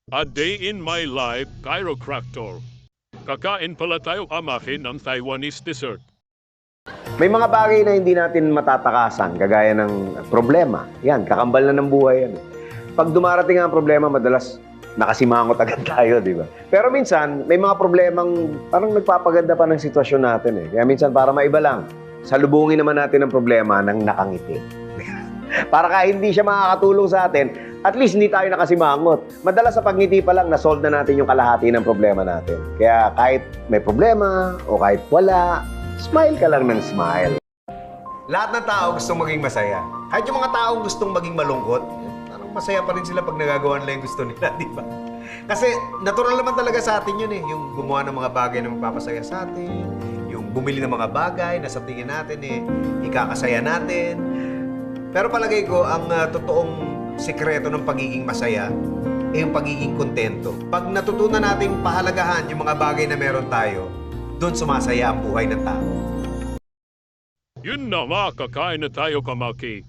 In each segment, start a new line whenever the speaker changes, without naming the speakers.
A day in my life, chiropractor. Kakain pala tayo amahin ng Taiwanese dessert.
May mga bagay na hindi natin matatakasan, kagaya ng problema. Yan, kakambal na ng buhay yan. Pag dumarating ang problema, madalas nakasimangot agad tayo, di ba? Pero minsan, may mga problemang parang nagpapaganda pa ng sitwasyon natin eh. Kaya minsan, para maiba lang, salubungin naman natin ang problema ng nakangiti. Para kahit hindi siya makakatulong sa atin, at least hindi tayo nakasimangot. Madalas sa pagngiti pa lang, nasolve na natin yung kalahati ng problema natin. Kaya kahit may problema o kahit wala, smile ka lang ng smile. Lahat ng tao gustong maging masaya. Kahit yung mga taong gustong maging malungkot, parang masaya pa rin sila pag nagagawa nila yung gusto nila, di ba? Kasi natural naman talaga sa atin yun eh. Yung gumawa ng mga bagay na magpapasaya sa atin, yung bumili ng mga bagay na sa tingin natin eh, ikakasaya natin. Pero palagay ko, ang totoong sikreto ng pagiging masaya ay yung pagiging kontento. Pag natutunan nating pahalagahan yung mga bagay na meron tayo, doon sumasaya ang buhay ng tao.
Yun na nga, kakain na tayo kamaki.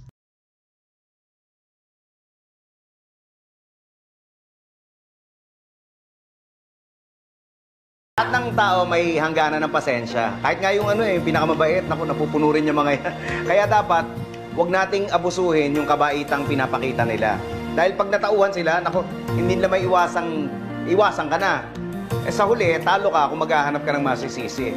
Lahat ng tao may hangganan ng pasensya. Kahit nga yung pinakamabait, naku, napupuno rin yung mga yan. Kaya dapat, huwag nating abusuhin yung kabaitang pinapakita nila. Dahil pag natauhan sila, naku, hindi nila may iwasan ka na. Eh sa huli, talo ka kung maghahanap ka ng masisisi.